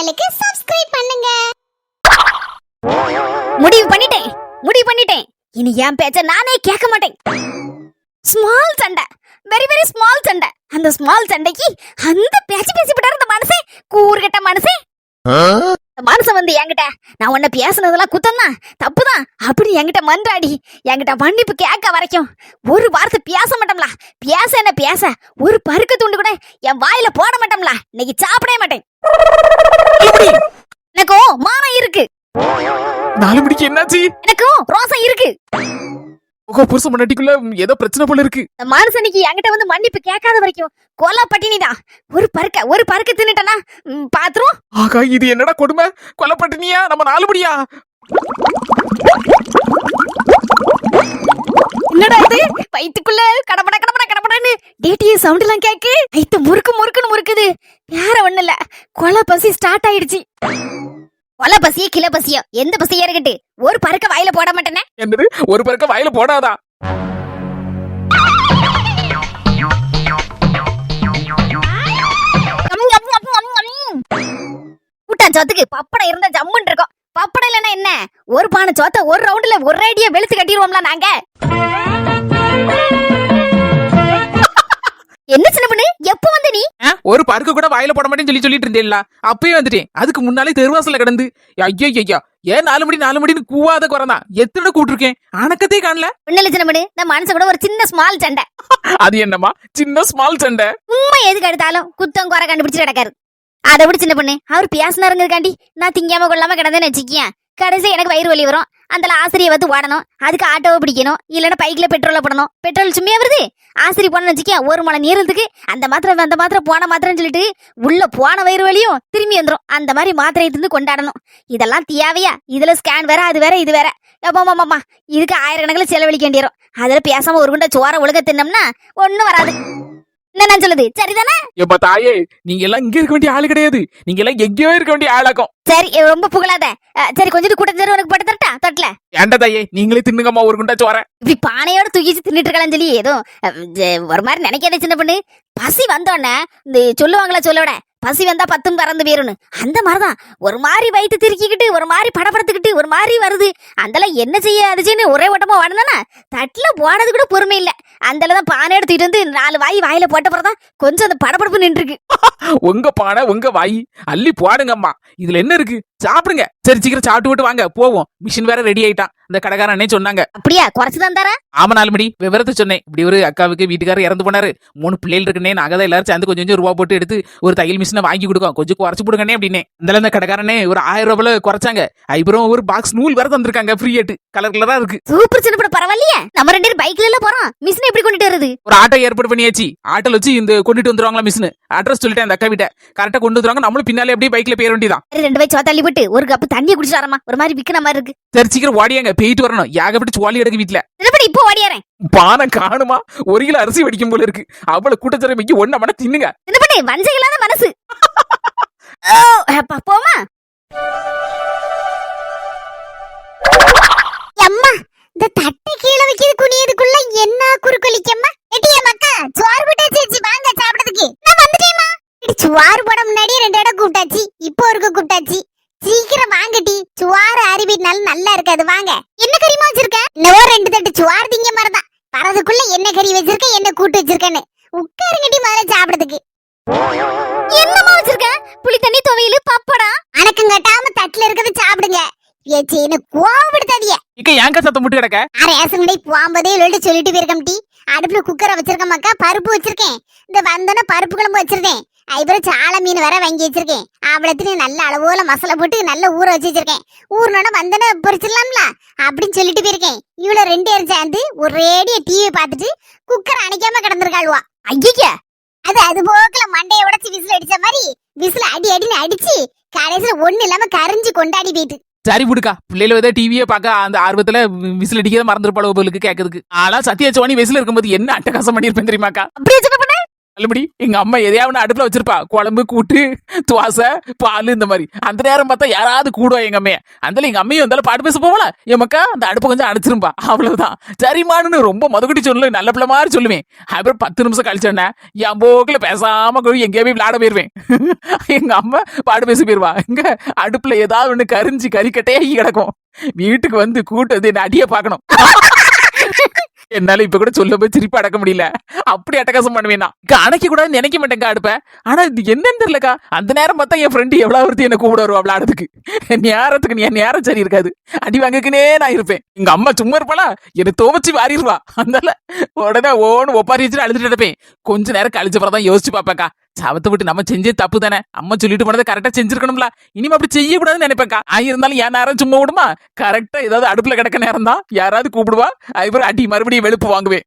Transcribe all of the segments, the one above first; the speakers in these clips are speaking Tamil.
சேனலுக்கு சப்ஸ்கிரைப் பண்ணுங்க. முடிவு பண்ணிட்டேன். இனி என் பேச்ச நானே கேட்க மாட்டேன். ஸ்மால் சண்டை, வெரி வெரி ஸ்மால் சண்டை. அந்த ஸ்மால் சண்டைக்கு அந்த பேச்சு பேசிவிட்டாரு அந்த மனுஷன், கூறுகட்ட மனுஷன். மனுஷன் வந்து என்கிட்ட நான் உன்ன பேசுனதெல்லாம் குத்தம் தான், தப்பு தான் அப்படி என்கிட்ட மன்றாடி என்கிட்ட மன்னிப்பு கேட்க வரைக்கும் ஒரு வார்த்தை பேச மாட்டோம்ல. பேச ஒரு பருக்க துண்டு கூட என் வாயில போட மாட்டோம்ல. இன்னைக்கு சாப்பிடவே மாட்டேன். எனக்கும் மானம் இருக்கு. 4 மணிக்கு என்னாச்சு? எனக்கும் ரோசம் இருக்கு. உங்க புருஷன் முன்னாடிக்குள்ள ஏதோ பிரச்சனை போல இருக்கு. இந்த மனுஷனுக்கு என்கிட்ட வந்து மன்னிப்பு கேட்காத வரைக்கும் கொலை பட்டினிதான். ஒரு பருக்க தின்னுட்டனா பாத்துரும். ஆகா, இது என்னடா கொடுமை? கொலை பட்டினியா? நம்ம 4 மணியா? என்னடா இது? வயித்துக்குள்ள கடபடன்னு டிடிஏ சவுண்ட் எல்லாம் கேக்கு. வயித்து முறுக்குன்னு முறுக்குது. வேற ஒண்ணு இல்ல, கொலை பசி ஸ்டார்ட் ஆயிடுச்சு. கொலை பசியோ கிலோ பசியோ எந்த பசியா இருக்கட்டு, ஒரு பருக்க வாயில போட மாட்டேனே. என்னது? ஒரு பருக்க வாயில போடாதா? கூட்டா சோத்துக்கு பப்படம் இருந்தா ஜம்முன்னு இருக்கும். பப்படம் இல்லன்னா என்ன, ஒரு பானை சோத்த ஒரு ரவுண்ட்ல ஒரு ஐடியா வெளுத்து கட்டிடுவோம்ல நாங்க. என்ன சின்ன பொண்ணு, எப்ப வந்த நீ? ஒரு பருக்க கூட வாயில போட மாட்டேன்னு சொல்லிட்டு இருந்தேன்ல, அப்பயே வந்துட்டேன். அதுக்கு முன்னாலே தெருவாசல கிடந்து ஐயா ஏன் 4 மணின்னு கூவாத குறந்தான். எத்தனை கூட்டிருக்கேன், அணக்கத்தே காணல. ஒண்ணு சின்ன பொண்ணு, இந்த மனசு கூட ஒரு சின்ன ஸ்மால் சண்டை. அது என்னமா சின்ன ஸ்மால் சண்டை? உண்மை எதுக்கு எடுத்தாலும் குத்தம் குறை கண்டுபிடிச்சு கிடக்காரு. அதை விட சின்ன பொண்ணு, அவர் பேசினாருங்கிறக்காண்டி நான் திங்காம கொள்ளாம கிடந்தேன்னு வச்சுக்கியன். கடைசி எனக்கு வயிறு வலி வரும். அந்த ஆசிரியை வந்து ஓடணும், அதுக்கு ஆட்டோவை பிடிக்கணும், இல்லன்னா பைக்ல பெட்ரோல போடணும். பெட்ரோல் சும்மையா வருது. ஆசிரியர் போன வச்சுக்கேன், ஒரு மலை நீரத்துக்கு அந்த மாத்திரை போன மாத்திரைன்னு சொல்லிட்டு உள்ள போன வயிறு வலியும் திரும்பி வந்துடும். அந்த மாதிரி மாத்திரையை திருந்து கொண்டாடணும். இதெல்லாம் தேவையா? இதுல ஸ்கேன் வேற, அது வேற, இது வேற. எப்பமாமா இதுக்கு ஆயிரக்கணக்கில் செலவழிக்க வேண்டியரும். அதுல பேசாம ஒரு குண்டை சோற ஒழுக தின்னம்னா ஒண்ணும் வராது. என்ன நான் சொல்லுது சரிதானே? எப்ப தாயே, நீங்க எல்லாம் இங்க இருக்க வேண்டிய ஆளு கிடையாது. நீங்க எல்லாம் எங்கேயோ இருக்க வேண்டிய ஆளாக்கும். சரி, ரொம்ப புகழாத. சரி, கொஞ்சம் கூட்டத்தரு உனக்கு போட்டு தரட்டா தொட்டில? ஏண்டா தாயே, நீங்களே தின்னுங்கம்மா ஒரு குண்டா சோற. இப்படி பானையோட தூக்கிச்சு தின்னுட்டு இருக்கலாம் சொல்லி ஏதோ ஒரு மாதிரி நினைக்காத சின்ன பொண்ணு. பசி வந்தோடனே இந்த சொல்லுவாங்களா, சொல்லோட பசி வந்தா 10 பறந்து போயிரும்னு. அந்த மாதிரிதான் ஒரு மாதிரி வயிற்று திருக்கிக்கிட்டு, ஒரு மாதிரி படப்படுத்துக்கிட்டு, ஒரு மாதிரி வருது. அந்தெல்லாம் என்ன செய்ய அதுச்சுன்னு ஒரே ஓட்டமா வாடனா தட்டுல போனது கூட பொறுமை இல்ல. அந்ததான் பானை எடுத்துட்டு வந்து 4 வாய் வாயில போட்ட பிறதான் கொஞ்சம் அந்த படப்படப்பு நின்று இருக்கு. உங்க பானை உங்க வாய், அள்ளி போடுங்கம்மா. இதுல என்ன இருக்கு? சாப்பிடுங்க. சரி, சீக்கிரம் சாப்பிட்டு விட்டு வாங்க போவோம். மிஷின் வேற ரெடி ஆயிட்டான். இந்த கடைக்காரனே சொன்னாங்க. அப்படியா? குறைச்சுதான் தர? ஆமா, 4 மணி விவரத்தை சொன்னேன். இப்படி ஒரு அக்காவுக்கு வீட்டுக்காரர் இறந்து போனாரு. 3 பிள்ளைகள் இருக்குன்னே. நாங்க தான் எல்லாரும் சேர்ந்து கொஞ்சம் ரூபா போட்டு எடுத்து ஒரு தையல் மிஷினை வாங்கி கொடுக்கும், கொஞ்சம் குறைச்சு கொடுங்கண்ணே அப்படின்னு. இந்த கடைக்காரனே ஒரு 1000 ரூபாய் குறைச்சாங்க. அப்புறம் ஒரு பாக்ஸ் நூல் வேற தந்திருக்காங்க ஃப்ரீயாட்டு. கலரா இருக்கு. சூப்பர் சின்ன பொண்ணு, பரவாயில்லையே. நம்ம 2 பேரும் பைக்ல எல்லாம் போறோம். மிஷின் எப்படி கொண்டுட்டு வருது? ஒரு ஆட்டோ ஏற்பாடு பண்ணியாச்சு. ஆட்டோல வச்சு இந்த கொண்டுட்டு வந்துருவாங்களா மிஷின். அட்ரஸ் சொல்லிட்டேன் அந்த அக்கா வீட்டை. கரெக்டா கொண்டு வந்துருவாங்க. நம்மளும் பின்னாலே அப்படியே பைக்ல போயிட வேண்டியதான். 2 வயசு தள்ளி விட்டு ஒரு கப்பு தண்ணியை குடிச்சு வரமா, ஒரு மாதிரி விக்கிற மாதிரி இருக்கு. சரி, சீக்கிரம் ஓடியாங்க, போயிட்டு வரணும். ஏகப்பட்டு சுவாலி எடுக்க வீட்டுல. இப்போ ஓடியாரேன். பானை காணுமா? 1 கிலோ அரிசி வடிக்கும் போல இருக்கு. அவ்வளவு கூட்டத்தர மிக்கி ஒண்ண மன தின்னுங்க. என்ன பண்ணே வஞ்சையில்லாத மனசு. போமா அம்மா, இந்த தட்டை கீழே வைக்கிறது குனியதுக்குள்ள என்ன குறுக்கொலிக்கம்மா. எட்டியே மக்கா, சோறு போட்டாச்சு, வாங்க சாப்பிடுறதுக்கு. நான் வந்துட்டேம்மா. சோறு போட முன்னாடி 2 இடம் கூப்பிட்டாச்சு, இப்போ ஒருக்க கூப்பிட்டாச்சு. சீக்கிரம் வாங்கட்டி, சுவாறு அரிவினால நல்லா இருக்காது. வாங்க. என்ன கறிமா வச்சிருக்க? இன்னவோ 2 தட்டு சுவாறு திங்க மாதிரிதான். வரதுக்குள்ள என்ன கறி வச்சிருக்க, என்ன கூட்டு வச்சிருக்கேன்னு உட்காருங்கட்டி முதல்ல சாப்பிடுறதுக்கு. என்னமா வச்சிருக்க? புளி தண்ணி, துவையல், பப்படா. அணக்கம் கட்டாம தட்டுல இருக்கிறத சாப்பிடுங்க. ஏச்சி, என்ன கோவப்படுத்தாதிய. இக்க ஏங்க சத்தம் முட்டு கிடக்க? ரேஷன் கடை போகும்போதே சொல்லிட்டு போயிருக்கேன் டி. அடுப்புல குக்கரை வச்சிருக்கேன் மக்கா, பருப்பு வச்சிருக்கேன். இந்த வந்தோன்னா பருப்பு குழம்பு வச்சிருக்கேன். அப்புறம் சால மீன் வேற வாங்கி வச்சிருக்கேன். அவ்வளோத்தையும் நல்ல அளவோல மசாலா போட்டு நல்ல ஊற வச்சு வச்சிருக்கேன். ஊர்னோட வந்தோன்னா பொரிச்சிடலாம்ல அப்படின்னு சொல்லிட்டு போயிருக்கேன். இவ்வளோ 2 பேரும் சேர்ந்து ஒரேடியா டிவி பார்த்துட்டு குக்கரை அணைக்காம கிடந்திருக்காளுவா. ஐயா, அது போக்கல மண்டையை உடைச்சு விசில் அடிச்ச மாதிரி விசில் அடின்னு அடிச்சு கடைசியில ஒண்ணு இல்லாம கரைஞ்சு கொண்டாடி போயிட்டு. சரி விடுக்கா, பிள்ளைல ஏதோ டிவியே பார்க்க அந்த ஆர்வத்துல விசில் அடிக்கத மறந்துருப்பாளு போலுக்கு கேட்கறதுக்கு. ஆனா சத்யா சோனி விசில் இருக்கும்போது என்ன அட்டகாசம் பண்ணிருப்பேன் தெரியுமாக்கா? அப்படியே சொல்ல பண்ண. அல்லபடி எங்க அம்மா எதையாவது அடுப்புல வச்சிருப்பா, குழம்பு கூட்டு துவாசை பால் இந்த மாதிரி. அந்த நேரம் பார்த்தா யாராவது கூடுவா எங்க அம்மைய. அந்த எங்க அம்மையும் வந்தாலும் பாட்டு பேச போகல, என் மக்கா அந்த அடுப்பை கொஞ்சம் அடைச்சிரும்பா, அவ்வளவுதான். சரிமானு ரொம்ப மதுகுட்டி சொல்லு, நல்ல பிள்ளை மாதிரி சொல்லுவேன். அப்புறம் 10 நிமிஷம் கழிச்சோன்னே என் போக்குல பேசாம எங்கேயே போய் விளையாட போயிருவேன். எங்க அம்மா பாட்டு பேச போயிருவா. இங்க அடுப்புல ஏதாவது ஒண்ணு கரிஞ்சு கறிக்கட்டையே கிடக்கும். வீட்டுக்கு வந்து கூட்டு வந்து என்ன அடிய பாக்கணும். என்னால இப்ப கூட சொல்ல போய் சிரிப்பு அடக்க முடியல, அப்படி அட்டகாசம் பண்ணுவேன். அணைக்க கூடாதுன்னு நினைக்க மாட்டேங்க அடுப்ப. ஆனா இது என்னன்னு தெரியலக்கா, அந்த நேரம் பார்த்தா என் ஃப்ரெண்டு எவ்வளவு ஒருத்தி என்ன கூப்பிட வருவா விளையாடுறதுக்கு. நேரத்துக்கு நீ நேரம் சரி இருக்காது, அடி வாங்கக்குனே நான் இருப்பேன். எங்க அம்மா சும்மா இருப்பாளா, என்னை துவச்சு வாரிடுவா. அதனால உடனே ஓன்னு ஒப்பாரி வச்சுட்டு அழுதுட்டு இருப்பேன். கொஞ்ச நேரம் கழிச்சப்பறம் தான் யோசிச்சு பாப்பேக்கா, சவத்தை விட்டு நம்ம செஞ்சே தப்பு தானே, அம்மா சொல்லிட்டு போனதை கரெக்டா செஞ்சிருக்கணும்ல, இனிமே அப்படி செய்யக்கூடாதுன்னு நினைப்பேக்கா. இருந்தாலும் என் நேரம் சும்மா விடுமா, கரெக்டா ஏதாவது அடுப்புல கிடக்க நேரம் தான் யாராவது கூப்பிடுவா, அதுக்கப்புறம் அடி மறுபடியும் வெளுப்பு வாங்குவேன்.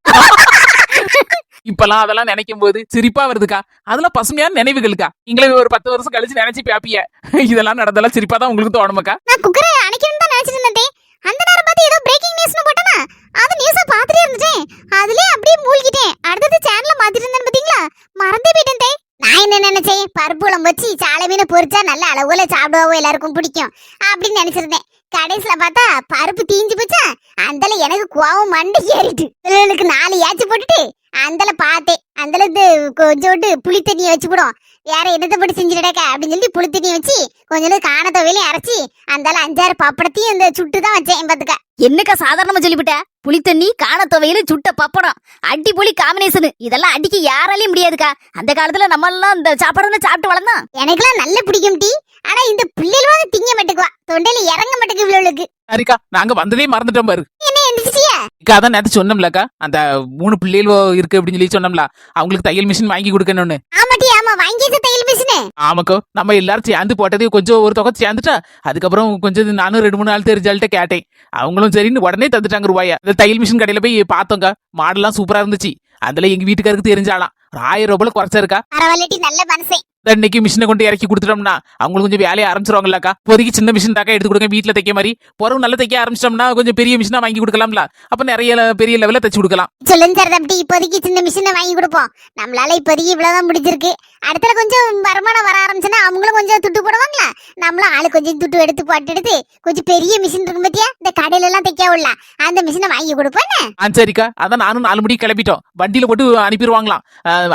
இப்பெல்லாம் அதெல்லாம் நினைக்கும் போது சிரிப்பா வருதுக்கா. அதெல்லாம் பசுமையான நினைவுகளுக்கா. நீங்களே ஒரு 10 வருஷம் கழிச்சு நினைச்சு பாப்பிய, இதெல்லாம் நடந்தெல்லாம் சிரிப்பா தான் உங்களுக்கு தோணுமாக்கா. நான் குக்கரை அணைக்கணும்னு தான் நினைச்சிட்டு இருந்தேன். அந்த நேரம் பார்த்து ஏதோ பிரேக்கிங் நியூஸ்னு போட்டனா, அது நியூஸை பார்த்துட்டே இருந்துட்டேன். அதுலயே அப்படியே மூழ்கிட்டேன். அடுத்தது சேனலை மாத்திட்டு இருந்தேன் பாத்தீங்களா, மறந்தே போயிட்டேன். நான் என்ன நினைச்சேன், பருப்பு குழம்பு வச்சு சாலை மீனை பொரிச்சா நல்ல அளவுல சாப்பிடுவோம், எல்லாருக்கும் பிடிக்கும் அப்படின்னு நினைச்சிருந்தேன். கடைசியில பார்த்தா பருப்பு தீஞ்சு போச்சா. அந்தல எனக்கு கோவம் மண்டை ஏறிட்டு பிள்ளைகளுக்கு 4 ஏச்சு போட்டுட்டு அந்தல பார்த்தேன். அந்தல இது கொஞ்சோண்டு புளி தண்ணியை வச்சு போடும், வேற என்னத்தை போட்டு செஞ்சுடக்க அப்படின்னு சொல்லி புளி தண்ணியை வச்சு கொஞ்சோண்டு காண துவையிலையும் அரைச்சி அந்தால 5-6 பப்படத்தையும் இந்த சுட்டு தான் வச்சேன் பார்த்துக்க. என்னக்கா சாதாரணமா சொல்லிவிட்ட, புளித்தண்ணி காண துவையில சுட்ட பப்படம் அடி புளி காம்பினேஷன், இதெல்லாம் அடிக்க யாராலையும் முடியாதுக்கா. அந்த காலத்துல நம்ம எல்லாம் இந்த சாப்பாடு சாப்பிட்டு வளர்ந்தோம். எனக்குலாம் நல்ல பிடிக்கும் டீ. ஆனா இந்த பிள்ளைகளும் திங்க மாட்டுக்குவா, தொண்டையில இறங்க மாட்டேங்குது இவ்வளவுக்கு. சரிக்கா, நாங்க வந்ததே மறந்துட்டோம் பாரு. என்ன எந்திரிச்சியா? அதான் நேத்து சொன்னோம்லக்கா, அந்த 3 பிள்ளைகள் இருக்கு அப்படின்னு சொல்லி சொன்னோம்ல, அவங்களுக்கு தையல் மிஷின் வாங்கி கொடுக்கணும்னு. ஆமாட்டி, ஆமா வாங்கிட்டு தையல் மிஷின். ஆமாக்கோ, நம்ம எல்லாரும் சேர்ந்து போட்டது கொஞ்சம் ஒரு தொகை சேர்ந்துட்டா. அதுக்கப்புறம் கொஞ்சம் நானும் 2-3 நாள் தெரிஞ்சால்கிட்ட கேட்டேன். அவங்களும் சரின்னு உடனே தந்துட்டாங்க ரூபாயா. அந்த தையல் மிஷின் கடையில போய் பார்த்தோங்க, மாடெல்லாம் சூப்பரா இருந்துச்சு. அதுல எங்க வீட்டுக்காருக்கு தெரிஞ்சாலாம், 1000 ரூபாய் குறைச்சிருக்கா. பரவாயில்லட்டி, நல்ல மனசே. இன்னைக்கு மிஷினை கொண்டு இறக்கி கொடுத்துட்டோம்னா அவங்களுக்கு கொஞ்சம் வேலையை ஆரம்பிச்சிருவாங்களாக்கா. இப்போதைக்கு சின்ன மிஷின் தாக்கா எடுத்து கொடுங்க, வீட்டுல தைக்க மாதிரி. பிறகு நல்லா தைக்க ஆரம்பிச்சிட்டோம்னா கொஞ்சம் பெரிய மிஷினா வாங்கி கொடுக்கலாம்ல, அப்ப நிறைய பெரிய லெவல்ல தைச்சு கொடுக்கலாம். சொல்லுங்க சார், அப்படி இப்போதைக்கு சின்ன மிஷினை வாங்கி கொடுப்போம். நம்மளால இப்போதைக்கு இவ்வளவுதான் முடிஞ்சிருக்கு. அடுத்த கொஞ்சம் வருமானம் வர ஆரம்பிச்சுன்னா அவங்களும் கொஞ்சம் துட்டு போடுவாங்களா, நம்மளும் ஆளு கொஞ்சம் துட்டு எடுத்து போட்டு எடுத்து கொஞ்சம் பெரிய மிஷின் இருக்கும் பத்தியா, இந்த கடையில எல்லாம் தைக்க உள்ள அந்த மிஷினை வாங்கி கொடுப்பேன். சரிக்கா, அதான் நானும் 4 மணிக்கு கிளம்பிட்டோம். வண்டியில போட்டு அனுப்பிடுவாங்களாம்.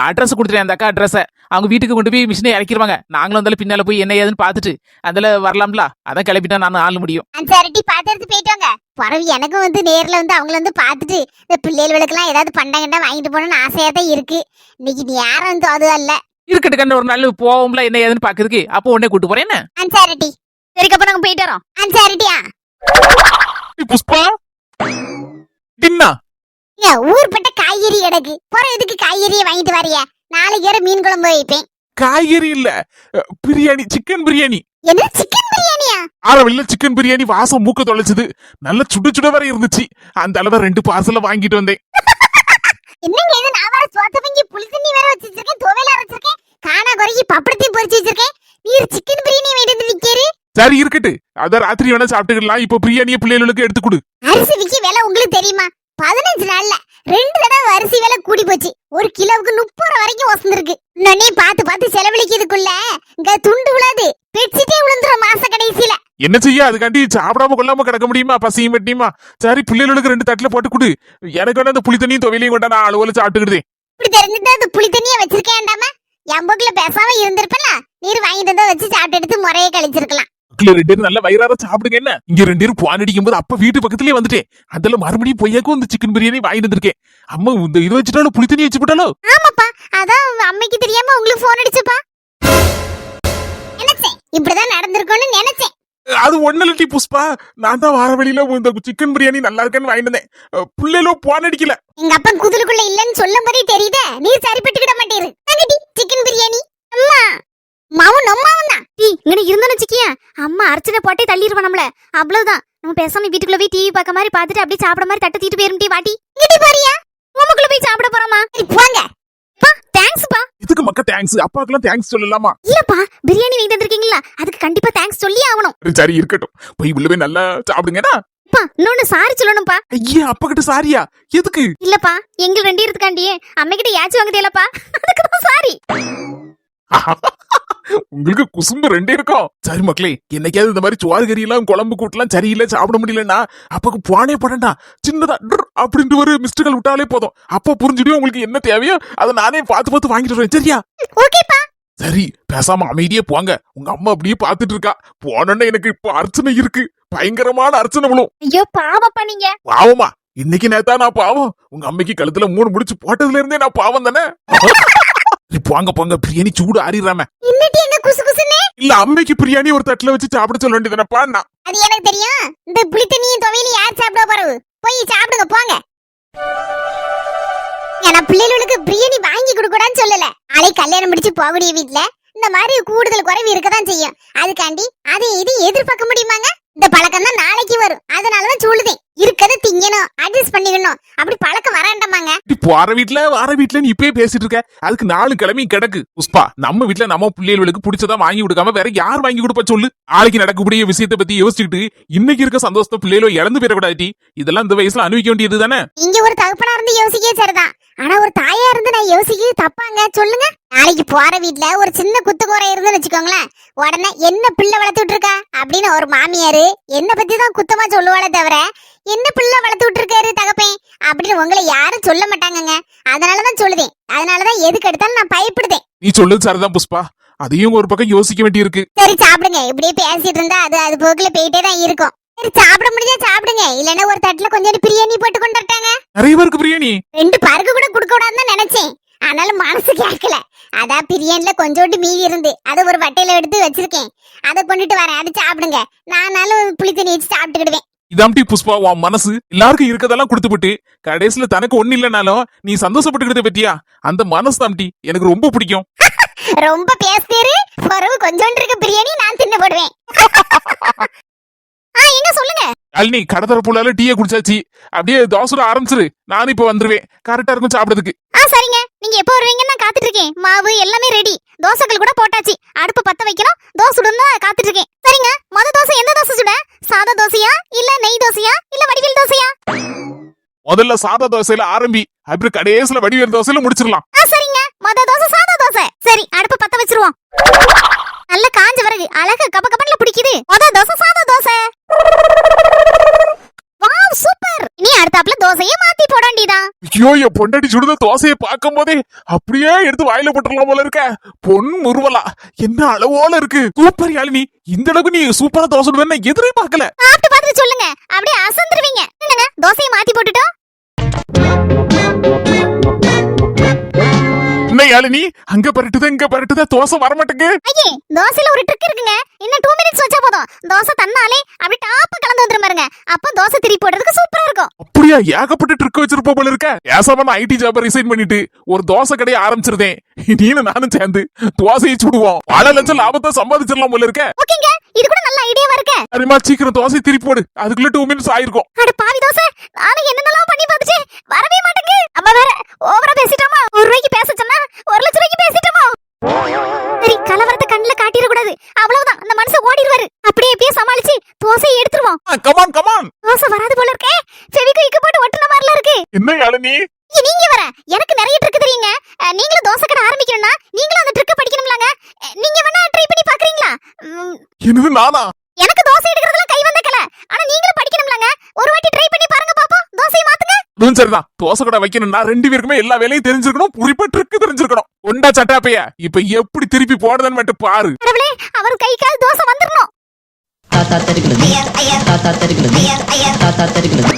அட்ரஸ் கொடுத்துட்டேன், அந்த அக்கா அட்ரஸ். அவங்க வீட்டுக்கு கொண்டு போய் மிஷினை இறக்கிடுவாங்க. நாங்களும் அந்த பின்னால போய் என்ன ஏதுன்னு பாத்துட்டு அதுல வரலாம்ல, அதான் கிளப்பிட்டா நான் ஆள முடியும். சரிட்டி, பாத்து எடுத்து போயிட்டு வாங்க. பரவி எனக்கும் வந்து நேர்ல வந்து அவங்கள வந்து பாத்துட்டு இந்த பிள்ளைகளுக்கு எல்லாம் ஏதாவது பண்டங்கண்டா வாங்கிட்டு போகணும்னு ஆசையா தான் இருக்கு. இன்னைக்கு நீ யாரும் வந்து அதுவும் இல்ல. இருக்கட்டு கண்ணு, ஒரு நாள் போவோம்ல என்ன ஏதுன்னு பாக்குறதுக்கு, அப்போ உடனே கூட்டு போறேன். என்ன சரிட்டி, சரிக்கப்ப நாங்க போயிட்டு வரோம். சரிட்டியா புஷ்பா தின்னா ஊர்பட்ட காய்கறி கிடக்கு, போற இதுக்கு காய்கறியை வாங்கிட்டு வரைய. நாளைக்கு வேற மீன் குழம்பு வைப்பேன். காய்கறி இல்ல, பிரியாணி, சிக்கன் பிரியாணி. என்ன சிக்கன் பிரியாணியா? ஆரவில்ல, சிக்கன் பிரியாணி வாசம் மூக்க தொலைச்சது. நல்ல சுட சுட வரை இருந்துச்சு. அந்த அளவு 2 பார்சல வாங்கிட்டு வந்தேன். என்னங்க இது, நான் வேற சோத்த பங்கி புளி தண்ணி வேற வச்சு வச்சிருக்கேன், துவையில அரைச்சிருக்கேன், காணா குறைக்கி பப்படத்தையும் பொரிச்சு வச்சிருக்கேன். நீர் சிக்கன் பிரியாணி வாங்கிட்டு விற்கிறீ? சரி இருக்கட்டு, அத ராத்திரி வேணா சாப்பிட்டுக்கலாம். இப்போ பிரியாணியை பிள்ளைகளுக்கு எடுத்து கொடு. அரிசி விக்கி விலை உங்களுக்கு தெரியுமா? 15 நாள்ல 2 தடவை அரிசி விலை கூடி போச்சு. 1 கிலோவுக்கு 30 ரூபா வரைக்கும் வசந்திருக்கு. இன்னொன்னே பார்த்து செலவழிக்கிறதுக்குள்ள இங்க துண்டு விழாது, பெட்ஷீட்டே விழுந்துரும் மாச கடைசியில. என்ன செய்ய, அதுக்காண்டி சாப்பிடாம கொள்ளாம கிடக்க முடியுமா? பசியும் வெட்டியுமா? சரி, பிள்ளைகளுக்கு 2 தட்டுல போட்டு கொடு. எனக்கு வேணா அந்த புளி தண்ணியும் துவையிலையும் கொண்டா நான் அலுவல சாப்பிட்டுக்கிட்டேன். இப்படி தெரிஞ்சுட்டு அது புளி தண்ணியை வச்சிருக்கேன்டாம எம்போக்குல பேசாம இருந்திருப்பல. நீர் வாங்கிட்டு வந்தா வச்சு சாப்பிட்டு எடுத்து முறையை கழிச்சிருக்கலாம். 2 பேரும் நல்ல வயிறார சாப்பிடுங்க. என்ன இங்க 2 பேரும் பான் அடிக்கும் போது அப்ப வீட்டு பக்கத்துலயே வந்துட்டேன். அதுல மறுபடியும் பொய்யாக்கும் இந்த சிக்கன் பிரியாணி வாங்கிட்டு வந்திருக்கேன். அம்மா இந்த இது வச்சுட்டாலும் புளி தண்ணி வச்சு போட்டாலோ. ஆமாப்பா, அதான் அம்மைக்கு தெரியாம உங்களுக்கு போன் அடிச்சுப்பா. நினைச்சேன் இப்படிதான் நடந்திருக்கும்னு நினைச்சேன். அது ஒண்ணு புஷ்பா, நான் தான் வார வழியில இந்த சிக்கன் பிரியாணி நல்லா இருக்குன்னு வாங்கிட்டு வந்தேன். பிள்ளைகளோ பான் அடிக்கல. எங்க அப்பா குதிரைக்குள்ள இல்லன்னு சொல்லும் போதே தெரியுதே, நீர் சரிப்பட்டுக்கிட மாட்டேரு. சிக்கன் பிரியாணி அம்மா மாவும் அம்மாவும் தான். டீ இங்க இருந்தா வச்சுக்கியா, அம்மா அர்ச்சனை போட்டே தள்ளிடுவோம் நம்மள. அவ்வளவுதான், நம்ம பேசாம வீட்டுக்குள்ள போய் டிவி பார்க்க மாதிரி பாத்துட்டு அப்படியே சாப்பிட மாதிரி தட்ட தீட்டு போயிரும். டீ வாட்டி இங்கடி பாரியா, உமக்குள்ள போய் சாப்பிட போறோமா? போங்க. பா தேங்க்ஸ் பா. இதுக்கு மக்கா தேங்க்ஸ், அப்பாக்கெல்லாம் தேங்க்ஸ் சொல்லலாமா? இல்லப்பா, பிரியாணி வாங்கி தந்திருக்கீங்களா, அதுக்கு கண்டிப்பா தேங்க்ஸ் சொல்லி ஆகணும். சரி இருக்கட்டும், போய் உள்ள போய் நல்லா சாப்பிடுங்கடா. அப்பா இன்னொன்னு சாரி சொல்லணும்ப்பா. ஐயே அப்ப கிட்ட சாரியா? எதுக்கு? இல்லப்பா எங்க 2 இருக்காண்டியே அம்மைக்கிட்ட யாச்சும் வாங்க தேலப்பா. அதுக்குதான் சாரி. உங்களுக்கு குசும்பு 2 இருக்கும். சரி மக்களே, என்னைக்காவது இந்த மாதிரி சோறு கறி எல்லாம் குழம்பு கூட்டலாம் சரியில்லை சாப்பிட முடியலன்னா அப்பக்கு போனே படண்டா சின்னதா அப்படின்ட்டு ஒரு மிஸ்டேக்கள் விட்டாலே போதும். அப்ப புரிஞ்சுட்டு உங்களுக்கு என்ன தேவையோ அதை நானே பார்த்து வாங்கிட்டு வரேன். சரியா? ஓகேப்பா. சரி பேசாம அமைதியே போங்க. உங்க அம்மா அப்படியே பாத்துட்டு இருக்கா. போனோன்னு எனக்கு இப்ப அர்ச்சனை இருக்கு. பயங்கரமான அர்ச்சனை விழும். ஐயோ பாவப்பா நீங்க. பாவமா? இன்னைக்கு நேத்தா நான் பாவம்? உங்க அம்மைக்கு கழுத்துல 3 முடிச்சு போட்டதுல இருந்தே நான் பாவம் தானே? போங்க பிரியாணி சூடு ஆறிடுறாம. இன்னட்டி எங்க குசு குசுனே? இல்ல அம்மைக்கு பிரியாணி ஒரு தட்டுல வச்சு சாப்பிட சொல்ல வேண்டியதானப்பா. அது எனக்கு தெரியும். இந்த புளி தண்ணியும் துவையில யார் சாப்பிட போறவு? போய் சாப்பிடுங்க போங்க. நான் பிள்ளைகளுக்கு பிரியாணி வாங்கி கொடுக்கூடான்னு சொல்லல. நாளை கல்யாணம் முடிச்சு போகக்கூடிய வீட்டுல இந்த மாதிரி கூடுதல் குறைவு இருக்கதான் செய்யும். அதுக்காண்டி அதை இது எதிர்பார்க்க முடியுமாங்க? இந்த பழக்கம் தான் நாளைக்கு வரும். அதனாலதான் சொல்லுதேன், இருக்கதை திங்கணும், அட்ஜஸ்ட் பண்ணிக்கணும். அப்படி பழக்கம் வராண்டாமாங்க. போற வீட்டுல வார வீட்டுல நீ இப்பயே பேசிட்டு இருக்க. அதுக்கு 4 கிழமை கிடக்கு. புஷ்பா, நம்ம வீட்டுல நம்ம பிள்ளைகளுக்கு பிடிச்சதா வாங்கி கொடுக்காம வேற யார் வாங்கி கொடுப்பா சொல்லு? நாளைக்கு நடக்கக்கூடிய விஷயத்தை பத்தி யோசிச்சுக்கிட்டு இன்னைக்கு இருக்க சந்தோஷத்தை பிள்ளைகளோ இழந்து போயிடக்கூடாது. இதெல்லாம் இந்த வயசுல அனுபவிக்க வேண்டியது தானே. இங்க ஒரு தகப்பனா இருந்து யோசிக்கவே சரிதான். ஆனா ஒரு தாயா இருந்து நான் யோசிக்க தப்பாங்க சொல்லுங்க. நாளைக்கு போற வீட்டுல ஒரு சின்ன குத்துக்குறை இருந்துன்னு வச்சுக்கோங்களேன், உடனே என்ன பிள்ளை வளர்த்துட்டு இருக்கா அப்படின்னு ஒரு மாமியாரு என்ன பத்தி தான் குத்தமா சொல்லுவாளே தவிர என்ன பிள்ளை வளர்த்துட்டு இருக்காரு தகப்பேன் அப்படின்னு உங்களை யாரும் சொல்ல மாட்டாங்கங்க. அதனாலதான் சொல்லுதேன். அதனாலதான் எதுக்கு எடுத்தாலும் நான் பயப்படுதேன். நீ சொல்லுது சரிதான் புஷ்பா. அதையும் ஒரு பக்கம் யோசிக்க வேண்டி இருக்கு. சரி சாப்பிடுங்க. இப்படியே பேசிட்டு இருந்தா அது போக்குல போயிட்டே தான் இருக்கும். சரி சாப்பிட முடிஞ்சா சாப்பிடுங்க. இல்லன்னா ஒரு தட்டுல கொஞ்சம் பிரியாணி போட்டு கொண்டு வரட்டாங்க. நிறைய பேருக்கு பிரியாணி 2 பருக்கு கூட கொடுக்க கூடாதுன்னு நினைச்சேன். ஆனாலும் மனசு கேட்கல. அதான் பிரியாணில கொஞ்சோண்டு மீதி இருந்து அதை ஒரு வட்டையில எடுத்து வச்சிருக்கேன். அதை கொண்டுட்டு வரேன். அது சாப்பிடுங்க. நானாலும் புளி தண்ணி வச்சு சாப்பிட்டுக்கிடுவேன். இதாம்டி புஷ்பா உன் மனசு. எல்லாருக்கும் இருக்கதெல்லாம் கொடுத்துவிட்டு கடைசியில தனக்கு ஒண்ணு இல்லைனாலும் நீ சந்தோஷப்பட்டுக்கிட்ட பத்தியா? அந்த மனசு தாம்டி எனக்கு ரொம்ப பிடிக்கும். ரொம்ப பேசுறீரு. பரவு கொஞ்சோண்டு இருக்க பிரியாணி நான் தின்னு போடுவேன். என்ன சொல்லுங்க? அல்னி கடத்தர புள்ளால டீயை குடிச்சாச்சு. அப்படியே தோசை ஆரம்பிச்சிரு. நானும் இப்ப வந்துருவேன். கரெக்டா இருக்கும் சாப்பிடறதுக்கு. சரிங்க. நீங்க எப்போ வருவீங்கன்னு நான் காத்துட்டு இருக்கேன். மாவு எல்லாமே ரெடி. தோசைகள் கூட போட்டாச்சு. அடுப்பு பத்த வைக்கணும். தோசை சுடணும் காத்துட்டு இருக்கேன். சரிங்க. மொத தோசை எந்த தோசை சுட? சாதா தோசையா இல்ல நெய் தோசையா இல்ல வடிவேல் தோசையா? முதல்ல சாதா தோசையில ஆரம்பி, அப்புறம் கடைசியில வடிவேல் தோசையில முடிச்சிடலாம். சரிங்க. மொத தோசை சாதா தோசை. சரி அடுப்பு பத்த வச்சிருவோம். நல்ல காஞ்ச விறகு அழகா கப கபன்ல பிடிக்குது. மொத தோசை சாதா தோசை. Wow super. இனி அடுத்தாப்புல தோசையை மாத்தி போட வேண்டியதா? ஐயோ என் பொண்டாட்டி சுடுத தோசையை பார்க்கும் போதே அப்படியே எடுத்து வாயில போட்டுடலாம் போல இருக்க. பொன் முருவலா என்ன அளவோல இருக்கு. சூப்பர் யாழினி. இந்த அளவுக்கு நீ சூப்பரா தோசை சுடுவேன்னு எதிரே பார்க்கல. சாப்பிட்டு பார்த்துட்டு சொல்லுங்க. அப்படியே அசந்துருவீங்க. என்னங்க தோசையை மாத்தி போட்டுட்டோம். என்ன யாழினி அங்க பரட்டுதா தோசை வர மாட்டேங்க. ஐயே தோசையில ஒரு ட்ரிக் இருக்குங்க. இன்னும் 2 மினிட்ஸ் வச்சா போதும். தோசை தன்னாலே அப்படியே டாப்பா கலந்து வந்துரும் பாருங்க. அப்ப தோசை திருப்பி போடுறதுக்கு சூப்பரா இருக்கும். அப்படியா? ஏகப்பட்ட ட்ரிக் வச்சிருப்ப போல இருக்க. ஏசாம நான் ஐடி ஜாப ரிசைன் பண்ணிட்டு ஒரு தோசை கடையை ஆரம்பிச்சிருந்தேன். நீனும் நானும் சேர்ந்து தோசையை சுடுவோம். பல லட்சம் லாபத்தை சம்பாதிச்சிடலாம் போல இருக்க. ஓகேங்க. இது கூட நல்ல ஐடியாவா இருக்கு. சரிமா சீக்கிரம் தோசை திருப்பி போடு. அதுக்குள்ள 2 மினிட்ஸ் ஆயிருக்கும். அட பாவி தோசை. நானும் என்னென்னலாம் பண்ணி பார்த்துட்டேன். வரவே மாட்டேங்க. அம்மா வேற ஓவரா பேசிட்டோமா? 1 ரூபாய்க்கு பேச சொன்னா 1 லட்சம் ரூபாய்க்கு பேசிட்டோமா? சரி கலவரத்தை கண்ணுல காட்டிட கூடாது. அவ்வளவுதான். அந்த மனுஷன் ஓடிடுவாரு. அப்படியே சமாளிச்சு தோசையை எடுத்துருவோம். கமான் தோசை வராது போல இருக்கே. ஃபெவிக்விக் போட்டு ஒட்டுன மாதிரில இருக்கு. என்ன யாழினி? நீங்க வர எனக்கு நிறைய ட்ரிக் தெரியுங்க. நீங்களும் தோசை கடை ஆரம்பிக்கணும்னா நீங்களும் அந்த ட்ரிக் படிக்கணும்லாங்க. நீங்க வேணா ட்ரை பண்ணி பாக்குறீங்களா? என்னது நானா? எனக்கு தோசை எடுக்கிறதுல கை வந்தக்கல. ஆனா நீங்களும் படிக்கணும்லாங்க. ஒரு வாட்டி ட்ரை பண்ணி பாருங்க பாப்போம். தோசையை மாத்துங்க. சரிதான். தோசை கடை வைக்கணும்னா 2 பேருக்குமே எல்லா வேலையும் தெரிஞ்சிருக்கணும். குறிப்பா ட்ரிக் தெரிஞ்சிருக்கணும். ஒண்டா சட்டாப்பையா இப்ப எப்படி திருப்பி போடுறதுன்னு மட்டும் பாரு. கடவுளே அவர் கை கால் தோசை வந்துறணும். தாத்தா தெரிகிறது. தாத்தா தெரிகிறது. தாத்தா தெரிகிறது.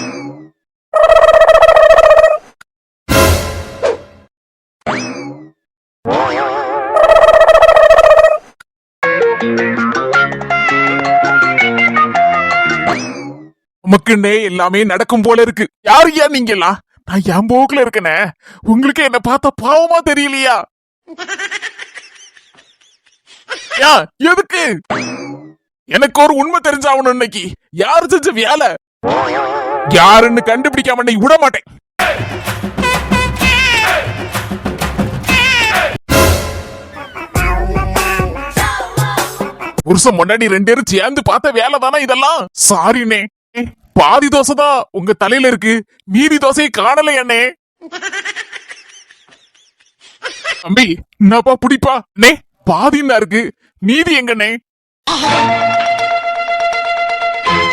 நமக்குன்னே எல்லாமே நடக்கும் போல இருக்கு. யாரு ஏன் நீங்க எல்லாம்? நான் என் போக்குல இருக்கனே. உங்களுக்கு என்ன பார்த்தா பாவமா தெரியலையா? எதுக்கு? எனக்கு ஒரு உண்மை தெரிஞ்சாகணும். இன்னைக்கு யாரு செஞ்ச வேலை யாருன்னு கண்டுபிடிக்காம நீ விட மாட்டேன். புருஷன் முன்னாடி 2 பேரும் சேர்ந்து பார்த்த வேலை தானே இதெல்லாம். சாரினே பாதி தோசை தான் உங்க தலையில இருக்கு, மீதி தோசையை காணல அண்ணே. தம்பி என்னப்பா புடிப்பா அண்ணே, பாதின்னா இருக்கு, மீதி எங்கண்ணே?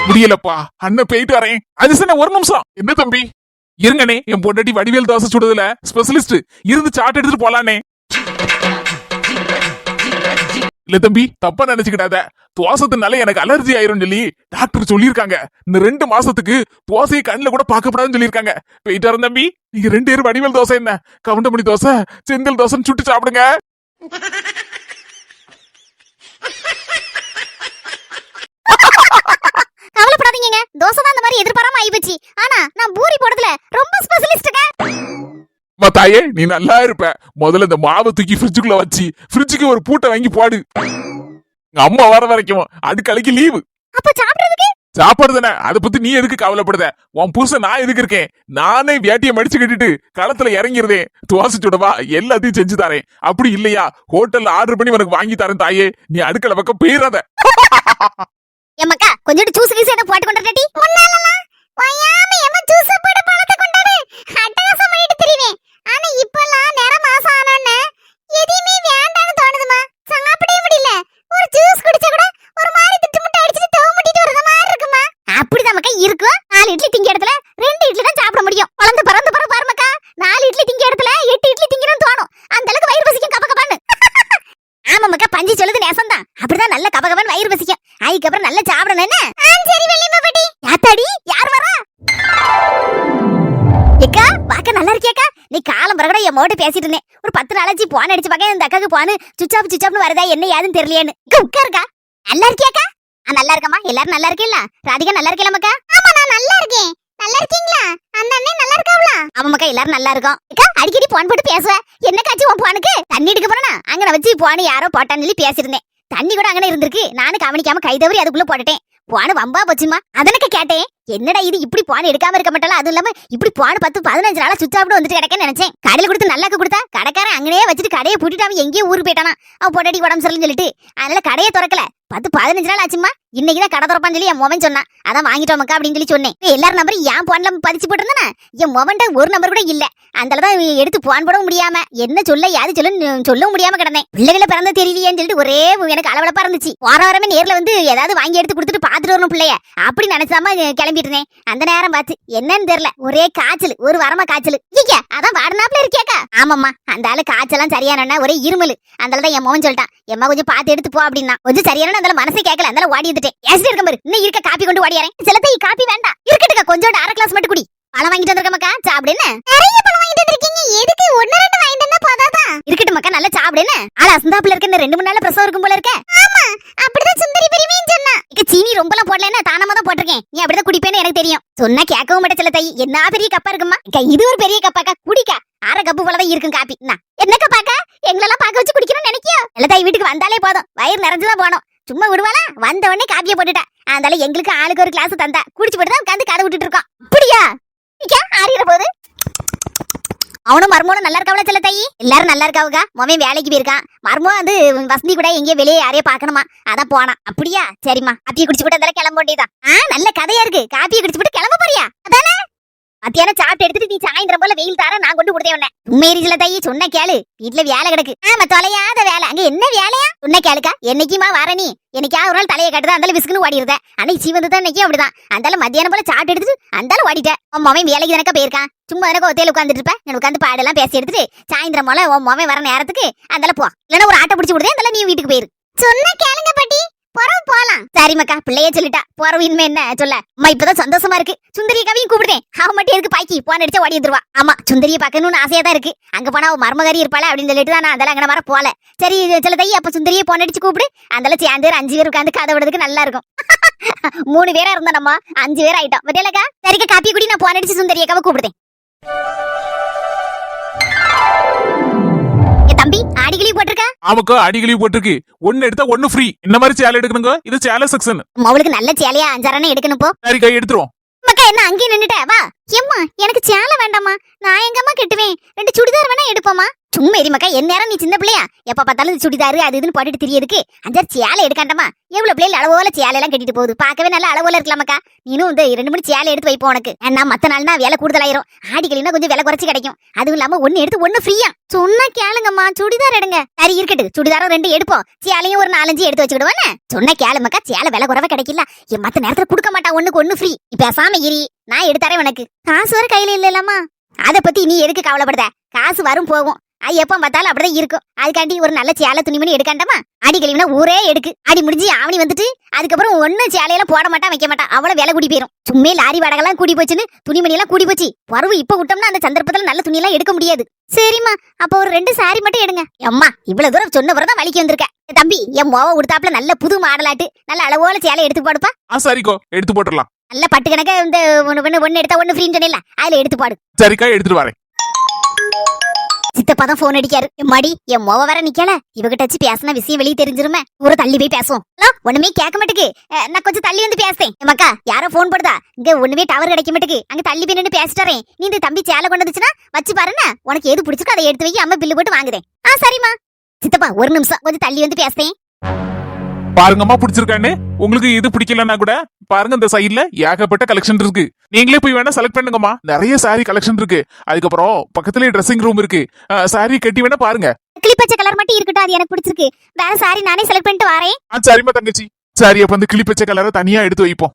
முடியலப்பா, அண்ணன் போயிட்டு வரேன். அது சரி, ஒரு நிமிஷம். என்ன தம்பி? இருங்கண்ணே, என் பொண்டாட்டி வடிவேல் தோசை சுடுறதுல ஸ்பெஷலிஸ்ட், இருந்து சாட் எடுத்துட்டு போலானே. இல்ல தம்பி, தப்பா நினைச்சுக்கிட்டாத. துவாசத்தினால எனக்கு அலர்ஜி ஆயிரும் சொல்லி டாக்டர் சொல்லியிருக்காங்க. இந்த 2 மாசத்துக்கு தோசையை கண்ணுல கூட பார்க்கப்படாதுன்னு சொல்லியிருக்காங்க. போயிட்டு வரேன் தம்பி. நீங்க 2 பேரும் வடிவேல் தோசை என்ன கவுண்டமணி தோசை, செந்தில் தோசைன்னு சுட்டு சாப்பிடுங்க. கவலைப்படாதீங்க, தோசை தான் இந்த மாதிரி எதிர்பாராம ஆயிப்போச்சு. ஆனா நான் பூரி போடுறதுல ரொம்ப ஸ்பெஷலிஸ்ட்ங்க. தாயே, நீ நல்லா இருப்ப. முதல்ல இந்த மாவை தூக்கி ஃப்ரிட்ஜுக்குள்ள வச்சு ஃப்ரிட்ஜுக்கு ஒரு பூட்டை வாங்கி போடு. அம்மா வர வரைக்கும் அது கலைக்கு லீவு. அப்ப சாப்பிடுறதுக்கு சாப்பாடு தானே, அதை பத்தி நீ எதுக்கு கவலைப்படுத? உன் புருஷன் நான் எதுக்கு இருக்கேன்? நானே வேட்டியை மடிச்சு கட்டிட்டு களத்துல இறங்கிருதேன். துவாசை சுடவா, எல்லாத்தையும் செஞ்சு தரேன். அப்படி இல்லையா ஹோட்டல்ல ஆர்டர் பண்ணி உனக்கு வாங்கி தரேன். தாயே, நீ அடுக்கல பக்கம் போயிடாத. எம்மக்கா கொஞ்சம் ஜூஸ் கீஸ் என்ன போட்டு கொண்டாடி. ஒண்ணாலல வயாம எம்ம ஜூஸ் போட்டு பழத்தை கொண்டாடு. அட்டகாசம் பண்ணிட்டு திரிவேன். ஆனா இப்பலாம் நேர மாசம் ஆனோனே எதுமே வேண்டாம்னு தோணுதுமா. சாப்பிடவே முடியல. ஒரு ஜூஸ் குடிச்சா கூட ஒரு மாதிரி திட்டுமுட்ட அடிச்சிட்டு தவ முட்டிட்டு வரத மாதிரி இருக்குமா. அப்படிதான் மக்கா இருக்கும். 4 இட்லி திங்க இடத்துல 2 இட்லி தான் சாப்பிட முடியும். பறந்து பாருமக்கா. 4 இட்லி திங்க இடத்துல 8 இட்லி திங்கணும் தோணும். அந்த அளவுக்கு வயிறு பசிக்கும் கபகபான்னு. ஆமா மக்கா, பஞ்சி சொல்லுது நேசம்தான். அப்படிதான் நல்ல கபகபான்னு வயிறு பசிக்கும். அதுக்கப்புறம் நல்லா சாப்பிடணும் என்ன? சரி வெள்ளியம்மா பாட்டி. யாத்தாடி யார் வரா? ஏக்கா பாக்க நல்லா இருக்கியாக்கா? நீ காலம் பிறகு என் மோட்ட பேசிட்டு இருந்தேன். ஒரு 10 நாளாச்சு போன் அடிச்சு பாக்க இந்த அக்காக்கு போனு சுச்சாப்னு வருதா என்ன ஏதுன்னு தெரியலையேன்னு. உட்காருக்கா. நல்லா இருக்கியாக்கா? நல்லா இருக்கமா. எல்லாரும் நல்லா இருக்கீங்களா? ராதிகா நல்லா இருக்கலாமாக்கா? ஆமா நான் நல்லா இருக்கேன். நல்லா இருக்கீங்களா? அந்த அண்ணன் நல்லா இருக்காவளா? ஆமாக்கா, எல்லாரும் நல்லா இருக்கோம். அக்கா அடிக்கடி போன் போட்டு பேசுவ. என்ன காச்சு உன் போனுக்கு? தண்ணி எடுக்க போறேனா அங்க வச்சு போன் யாரோ போட்டான்னு சொல்லி பேசிருந்தேன். தண்ணி கூட அங்கே இருந்திருக்கு. நானும் கவனிக்காம கை தவறி அதுக்குள்ள போட்டுட்டேன். போன வம்பா போச்சுமா. அதனக்கு கேட்டேன், என்னடா இது இப்படி போன் எடுக்காம இருக்க மாட்டாலும், அதுவும் இல்லாம இப்படி போன் 10-15 நாளா சுவிட்ச் ஆஃப் வந்துட்டு கிடக்கேன்னு நினைச்சேன். கடையில கொடுத்து நல்லாக்கு கொடுத்தா கடைக்காரன் அங்கனே வச்சுட்டு கடையை பூட்டிட்டு அவன் எங்கேயோ ஊருக்கு போயிட்டானா. அவன் பொண்டாட்டி உடம்பு சரியில்லைன்னு சொல்லிட்டு அதனால கடையை திறக்கல. 10-15 நாள் ஆச்சுமா. இன்னைக்குதான் கடை திறப்பான்னு சொல்லி என் மொபைல் சொன்னா. அதான் வாங்கிட்டோமக்கா அப்படின்னு சொல்லி சொன்னேன். எல்லாரும் நம்பர் என் போன்ல பதிச்சு போட்டிருந்தானே, என் மொபைல்ட்ட ஒரு நம்பர் கூட இல்ல. அந்தளவுதான் எடுத்து போன் போடவும் முடியாம, என்ன சொல்ல யாது சொல்லவும் முடியாம கிடந்தேன். பிள்ளைகளை பிறந்த தெரியலையேன்னு சொல்லிட்டு ஒரே எனக்கு அளவளப்பா இருந்துச்சு. வாரமே நேர்ல வந்து ஏதாவது வாங்கி எடுத்து கொடுத்துட்டு பாத்துட்டு வரணும் பிள்ளைய அப்படி நினைச்சாம கிளம்பிட்டு இருந்தேன். அந்த நேரம் பார்த்து என்னன்னு தெரியல, ஒரே காய்ச்சல், ஒரு வாரமா காய்ச்சல். அதான் வாடனாப்ல இருக்கியாக்கா? ஆமாம்மா, அந்த ஆளு காய்ச்சலாம் சரியான ஒரே இருமல். அந்த என் மோகன் சொல்லிட்டான், எம்மா கொஞ்சம் பார்த்து எடுத்து போ அப்படின்னா. கொஞ்சம் சரியான அந்த மனசே கேட்கல. அந்த ஓடி வந்துட்டேன். ஏசிட்டு இருக்க பாரு, இன்னும் இருக்க காப்பி கொண்டு ஓடியாரேன். சிலத்தை காப்பி வேண்டாம் இருக்கட்டுக்கா, கொஞ்சோட 1/2 கிளாஸ் மட்டும் குடி. பழம் வாங்கிட்டு வந்திருக்கமாக்கா, சாப்பிடுன்னு. நிறைய பழம் வாங்கிட்டு வந்திருக்கீங்க, எதுக்கு 1-2 வாங்கிட்டு வந்தா போதாதான்? இருக்கட்டும் மக்கா, நல்லா சாப்பிடுன்னு. ஆள அசந்தாப்புல இருக்க 2-3 நாள் பிரசவம் இருக்கும் போல இருக்க. ஆமா, அப்படிதான் சுந்தரி பெரியமையும் சொன்னா. சீனி ரொம்பலாம் போடலன்னா தானமா தான் போட்டிருக்கேன். நீ அப்படிதான் குடிப்பேன்னு எனக்கு தெரியும். சொன்னா கேட்கவும் மாட்டே. சில தை என்ன பெரிய கப்பா இருக்குமா. இது ஒரு பெரிய கப்பாக்கா, குடிக்கா. 1/2 கப்பு போலதான் இருக்கும் காப்பி. என்ன கப்பாக்கா? எங்களெல்லாம் பார்க்க வச்சு குடிக்கணும்னு நினைக்கியோ? எல்லா தை வீட்டுக்கு வந்தாலே போதும், வயிறு நிறைஞ்சுதான் போனோம். சும்மா விடுவாளா? வந்த உடனே காப்பியை போட்டுட்டா. அதனால எங்களுக்கு ஆளுக்கு ஒரு கிளாஸ் தந்தா, குடிச்சு போட்டு தான் உட்காந்து கதை விட்டுட்டு இருக்கோம். அப்படியா? ஆறிற போது அவனும் மர்மோனும் நல்லா இருக்காவளா? சில தை எல்லாரும் நல்லா இருக்காவுக்கா. மொபைல் வேலைக்கு போயிருக்கான். மர்மோ வந்து வசந்தி கூட எங்கேயோ வெளியே யாரையோ பாக்கணுமா, அதான் போனா. அப்படியா? சரிம்மா, காப்பியை குடிச்சு போட்டு அதெல்லாம் கிளம்ப வேண்டியதான். நல்ல கதையா இருக்கு. காப்பியை குடிச்சு போட்டு கிளம்ப போறியா? அதானே மத்தியானம் சாப்பிட்டு எடுத்துட்டு நீ சாயந்தரம் போல வெயில் தார நான் கொண்டு கொடுத்தேன். உண்மையில சில தை சொன்ன கேளு, வீட்டுல வேலை கிடக்கு. தொலையாத வேலை. அங்க என்ன வேலையா? சொன்ன கேளுக்கா. என்னைக்குமா வர நீ? என்னைக்கா ஒரு நாள் தலையை கட்டுதான், அந்த விசுக்குன்னு ஓடிடுத. அன்னைக்கு சீவந்து தான் இன்னைக்கு அப்படிதான். அந்த மத்தியானம் போல சாப்பிட்டு எடுத்துட்டு அந்த ஓடிட்டேன். உன் மொபைல் வேலைக்கு தானக்கா போயிருக்கான். சும்மா எனக்கு ஒத்தையில உட்காந்துட்டு இருப்பேன். நான் உட்காந்து பாடெல்லாம் பேசி எடுத்துட்டு சாயந்தரம் போல உன் மொபைல் வர நேரத்துக்கு அந்த போ. இல்லைன்னா ஒரு ஆட்டை பிடிச்சி விடுதே, அந்த நீ வீட்டுக்கு போயிரு. சொன்ன கேளுங்க பாட்டி, பொறவு போலாம். சரிமக்கா, பிள்ளையே சொல்லிட்டா. பொறவு இனிமே என்ன சொல்ல. அம்மா இப்பதான் சந்தோஷமா இருக்கு. சுந்தரிக்காவையும் கூப்பிடுறேன். அவன் மட்டும் எதுக்கு பாய்க்கி போன் அடிச்சா ஓடி வந்துருவா. ஆமா, சுந்தரியை பார்க்கணும்னு ஆசையா தான் இருக்கு. அங்க போனா அவன் மர்மகாரி இருப்பாள அப்படின்னு சொல்லிட்டு தான் நான் அதெல்லாம் அங்கே வர போல. சரி சில தை, அப்ப சுந்தரியை போன் அடிச்சு கூப்பிடு. அந்த சேர்ந்து 5 பேர் உட்காந்து கதை விடுறதுக்கு நல்லா இருக்கும். 3 பேரா இருந்தா நம்ம 5 பேர் ஆயிட்டோம். பத்தியலக்கா? சரிக்கா, காப்பி குடி. நான் போன் அடிச்சு சுந்தரியக்காவை கூப்பிடுறேன். தம்பி அடிக்கலி போட்டிருக்கா? ஆமாக்கா, அடிக்கலி போட்டிருக்கு. 1 எடுத்தா 1 ஃப்ரீ. என்ன மாதிரி சேலை எடுக்கணுங்க? இது சேலை செக்ஷன். மவளுக்கு நல்ல சேலையா 5 எடுக்கணும். போ. சரிக்கா, எடுத்துருவோம். மக்கா என்ன அங்கேயே நின்னுட்ட? வா. எம்மா எனக்கு சேலை வேண்டாமா, நான் எங்கம்மா கட்டுவேன். 2 சுடிதார் வேணா எடுப்போமா. சும்மா எரி மக்கா என் நேரம் நீ சின்ன பிள்ளையா எப்ப பார்த்தாலும் சுடிதாரு அது இதுன்னு போட்டுட்டு தெரியதுக்கு அஞ்சாறு சேலை எடுக்காண்டமா எவ்வளவு பிள்ளைல அளவோல சேலை எல்லாம் கட்டிட்டு போகுது பார்க்கவே நல்ல அளவோல இருக்கலாமக்கா நீனும் இந்த 2 சேலை எடுத்து வைப்போம் உனக்கு நான் மத்த நாள்னா விலை கூடுதலாயிரும் ஆடிக்கலினா கொஞ்சம் விலை குறைச்சு கிடைக்கும் அதுவும் இல்லாம ஒண்ணு எடுத்து ஒண்ணு ஃப்ரீயா சொன்னா கேளுங்கம்மா சுடிதார் எடுங்க சரி இருக்கட்டு சுடிதாரும் 2 எடுப்போம் சேலையும் ஒரு 4-5 எடுத்து வச்சுக்கிடுவானே சொன்னா கேளுமக்கா சேலை விலை குறைவா கிடைக்கல என் மத்த நேரத்துல கொடுக்க மாட்டா ஒண்ணுக்கு ஒண்ணு ஃப்ரீ இப்ப பேசாம இரி நான் எடுத்தாரேன் உனக்கு காசு வர கையில இல்லலாமா அத பத்தி நீ எதுக்கு கவலைப்படுத காசு வரும் போகும் அது எப்ப பார்த்தாலும் அப்படிதான் இருக்கும் அதுக்காண்டி ஒரு நல்ல சேலை துணிமணி எடுக்காண்டமா ஆடி கழிவுனா ஊரே எடுக்கு ஆடி முடிஞ்சு ஆவணி வந்துட்டு அதுக்கப்புறம் ஒன்னும் சேலையெல்லாம் போட மாட்டான் வைக்க மாட்டான் அவ்வளவு விலை கூடி போயிரும் சும்மே லாரி வாடகைலாம் கூடி போச்சுன்னு துணிமணி எல்லாம் கூடி போச்சு பருவு இப்ப விட்டோம்னா அந்த சந்தர்ப்பத்துல நல்ல துணி எல்லாம் எடுக்க முடியாது சரிம்மா அப்ப ஒரு 2 சாரி மட்டும் எடுங்க அம்மா இவ்வளவு தூரம் சொன்ன பிறதான் வலிக்கு வந்திருக்க தம்பி என் மோவ உடுத்தாப்புல நல்ல புது மாடலாட்டு நல்ல அளவோல சேலை எடுத்து போடுப்பா சரிக்கோ எடுத்து போட்டுடலாம் நல்ல பட்டு கணக்க இந்த ஒண்ணு எடுத்தா ஒண்ணு ஃப்ரீன்னு சொன்னேன்ல அதுல எடுத்து போடு சரிக்கா எடுத்துட்டு வரேன் சித்தப்பா தான் போன் அடிக்காரு எம்மாடி என் மோவ வேற நிக்கல இவகிட்ட வச்சு பேசின விஷயம் வெளியே தெரிஞ்சிருமே ஒரு தள்ளி போய் பேசுவோம் ஒண்ணுமே கேட்க மாட்டுக்கு நான் கொஞ்சம் தள்ளி வந்து பேசுறேன் மக்கா யாரோ போன் போடுதா இங்க ஒண்ணுமே டவர் கிடைக்க மாட்டுக்கு அங்க தள்ளி போய் நின்று பேசிட்டறேன் நீ இந்த தம்பி சேலை கொண்டு வந்துச்சுன்னா வச்சு பாருன்னு உனக்கு எது பிடிச்சிருக்கோ அதை எடுத்து வை அம்மா பில்லு போட்டு வாங்குறேன் சரிம்மா சித்தப்பா ஒரு நிமிஷம் கொஞ்சம் தள்ளி வந்து பேசுறேன் பாருங்கம்மா பிடிச்சிருக்கான்னு உங்களுக்கு இது பிடிக்கலன்னா கூட பாருங்க இந்த சைடுல ஏகப்பட்ட கலெக்ஷன் இருக்கு நீங்களே போய் வேணா செலக்ட் பண்ணுங்கம்மா நிறைய சாரி கலெக்ஷன் இருக்கு அதுக்கப்புறம் பக்கத்துலயே ட்ரெஸ்ஸிங் ரூம் இருக்கு சாரி கட்டி வேணா பாருங்க கிளிப்பச்சை கலர் மட்டும் இருக்கட்டும் அது எனக்கு பிடிச்சிருக்கு வேற சாரி நானே செலக்ட் பண்ணிட்டு வரேன் சரிம்மா தங்கச்சி சாரி அப்ப வந்து கிளிப்பச்சை கலரை தனியா எடுத்து வைப்போம்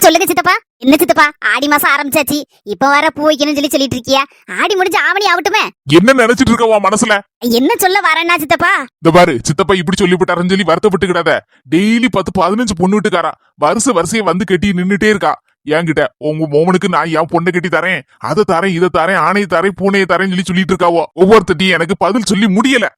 சொல்லுங்க சித்தப்பா என்ன சித்தப்பா ஆடி மாசம் ஆரம்பிச்சாச்சு இப்ப வர பூ வைக்கணும்னு சொல்லிட்டு இருக்கியா ஆடி முடிஞ்சு ஆவணி ஆகட்டுமே என்ன நினைச்சிட்டு இருக்க உன் மனசுல என்ன சொல்ல வரேன்னா சித்தப்பா இந்த பாரு சித்தப்பா இப்படி சொல்லிவிட்டாருன்னு சொல்லி வருத்தப்பட்டுக்கிடாத டெய்லி 10-15 பொண்ணு வீட்டுக்காரா வருஷம் வந்து கட்டி நின்னுட்டே இருக்கா என்கிட்ட உங்க மோமனுக்கு நான் என் பொண்ணை கட்டி தரேன் அதை தரேன் இதை தரேன் ஆணையை தரேன் பூனையை தரேன்னு சொல்லிட்டு இருக்காவோ ஒவ்வொருத்தையும் எனக்கு பதில் சொல்லி முடியல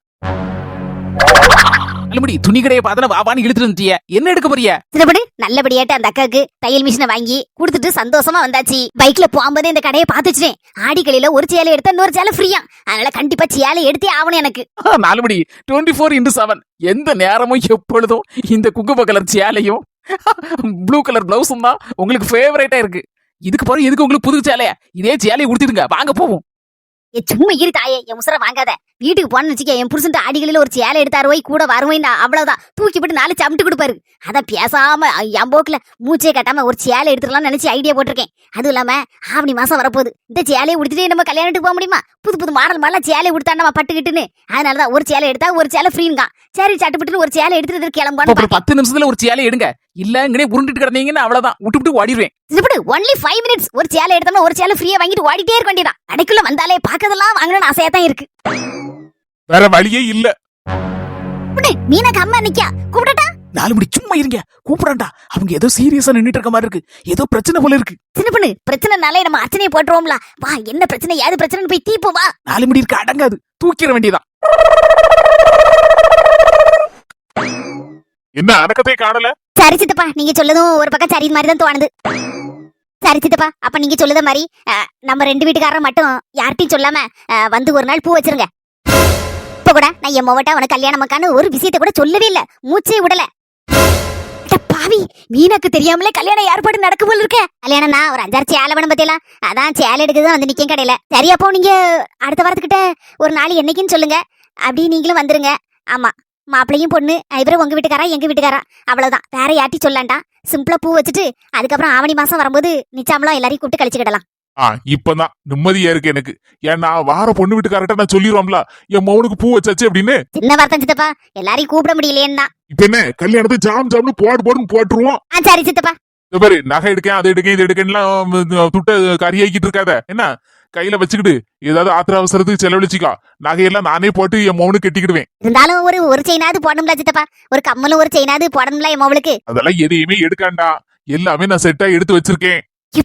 நல்லபடி துணி கடையை பார்த்தா வாவான்னு இழுத்துட்டு வந்துட்டிய என்ன எடுக்க போறிய சிலபடி நல்லபடியாட்டு அந்த அக்காவுக்கு தையல் மிஷினை வாங்கி கொடுத்துட்டு சந்தோஷமா வந்தாச்சு பைக்ல போகும்போதே இந்த கடையை பார்த்து வச்சுட்டேன் ஆடிக்கலையில ஒரு சேலை எடுத்தா இன்னொரு சேலை ஃப்ரீயா அதனால கண்டிப்பா சேலை எடுத்தே ஆகணும் எனக்கு நாலுபடி 24x7 எந்த நேரமும் எப்பொழுதும் இந்த குங்கும கலர் சேலையும் ப்ளூ கலர் பிளவுஸும் தான் உங்களுக்கு ஃபேவரேட்டா இருக்கு இதுக்கு பிறகு எதுக்கு உங்களுக்கு புது சேலையா இதே சேலையை கொடுத்துருங்க வாங்க போவோம் சும்மா இரு தாயே என் உசுர வாங்காத வீட்டுக்கு போனேன்னு வச்சுக்க என் புருஷன் ஆடிகளில ஒரு சேலை எடுத்தாரு போய் கூட வருவேன் அவ்வளவுதான் தூக்கி போட்டு 4 சமட்டு கொடுப்பாரு அதான் பேசாம என் போக்குல மூச்சே கட்டாம ஒரு சேலை எடுத்துக்கலாம் நினைச்சு ஐடியா போட்டிருக்கேன் அதுவும் இல்லாம ஆவணி மாசம் வரப்போகுது இந்த சேலையை உடுத்துட்டு நம்ம கல்யாணத்துக்கு போக முடியுமா புது மாடல் சேலை உடுத்தா நம்ம பட்டுக்கிட்டுன்னு அதனாலதான் ஒரு சேலை எடுத்தா ஒரு சேலை ஃப்ரீங்க சரி சட்டுப்பட்டுன்னு ஒரு சேலை எடுத்துட்டு கிளம்பான்னு 10 நிமிஷத்துல ஒரு சேலை எடுங்க இல்ல இங்கே உருண்டுட்டு கிடந்தீங்கன்னா அவ்வளவுதான் விட்டு ஓடிடுவேன் ஒன்லி 5 minutes ஒரு சேலை எடுத்தோம்னா ஒரு சேலை ஃப்ரீயா வாங்கிட்டு ஓடிட்டே இருக்க வேண்டியதான் கடைக்குள்ள வந்தாலே பாக்கதெல்லாம் வாங்கணும்னு ஆசையா தான் இருக்கு வேற வழியே இல்ல மீனாக்கு அம்மா நிக்கா கூப்பிடட்டா நாலுபடி சும்மா இருங்க கூப்பிடாண்டா அவங்க ஏதோ சீரியஸா நின்னுட்டு இருக்க மாதிரி இருக்கு ஏதோ பிரச்சனை போல இருக்கு சின்ன பொண்ணு பிரச்சனைனாலே நம்ம அர்ச்சனையை போட்டுருவோம்ல வா என்ன பிரச்சனை ஏது பிரச்சனைன்னு போய் தீப்போம் வா நாலுபடி இருக்க அடங்காது தூக்கிட வேண்டியதான் என்ன அடக்கத்தை காணல சரி சித்தப்பா நீங்க சொல்லதும் ஒரு பக்கம் சரி மாதிரி தான் தோணுது சரி சித்தப்பா அப்ப நீங்க சொல்லுத மாதிரி நம்ம 2 வீட்டுக்காரரும் மட்டும் யார்ட்டையும் சொல்லாம வந்து ஒரு நாள் பூ வச்சிருங்க இப்ப கூட நான் என் மோவட்டா உனக்கு கல்யாணமாக்கான்னு ஒரு விஷயத்த கூட சொல்லவே இல்ல மூச்சே விடல பாவி மீனாக்கு தெரியாமலே கல்யாணம் ஏற்பாடு நடக்க போல இருக்க கல்யாணம்னா ஒரு 5-6 சேலை வேணும் பத்தியெல்லாம் அதான் சேலை எடுக்குதான் வந்து நிக்கும் கடையில சரி அப்போ நீங்க அடுத்த வாரத்துக்கிட்ட ஒரு நாள் என்னைக்குன்னு சொல்லுங்க அப்படி நீங்களும் வந்துருங்க ஆமா மாப்பிளையும் பொண்ணு இவரும் உங்க வீட்டுக்காரா எங்க வீட்டுக்காரா அவ்வளவுதான் வேற யாட்டி சொல்லாண்டா சிம்பிளா பூ வச்சுட்டு அதுக்கப்புறம் ஆவணி மாசம் வரும்போது நிச்சாமலாம் எல்லாரையும் கூப்பிட்டு கழிச்சுக்கிடலாம் இப்பதான் நிம்மதியா இருக்கு எனக்கு ஏன்னா வார பொண்ணு வீட்டுக்காரட்ட நான் சொல்லிடுவோம்ல என் மௌனுக்கு பூ வச்சாச்சு அப்படின்னு சின்ன வார்த்தை சித்தப்பா எல்லாரையும் கூப்பிட முடியலையேன்னா இப்ப என்ன கல்யாணத்தை ஜாம்னு போடுன்னு போட்டுருவோம் சரி சித்தப்பா பாரு நகை எடுக்கேன் அது எடுக்கேன் இது எடுக்கேன்லாம் துட்ட கறியாக்கிட்டு இருக்காத என்ன கையில வச்சுக்கிட்டு ஏதாவது ஆத்திர அவசரத்துக்கு செலவழிச்சிக்கா நகையெல்லாம் நானே போட்டு என் மௌனு கட்டிக்கிடுவேன் இருந்தாலும் ஒரு செயினாவது போடணும்ல சித்தப்பா ஒரு கம்மலும் ஒரு செயினாவது போடணும்ல என் மவளுக்கு அதெல்லாம் எதையுமே எடுக்காண்டா எல்லாமே நான் செட்டா எடுத்து வச்சிருக்கேன்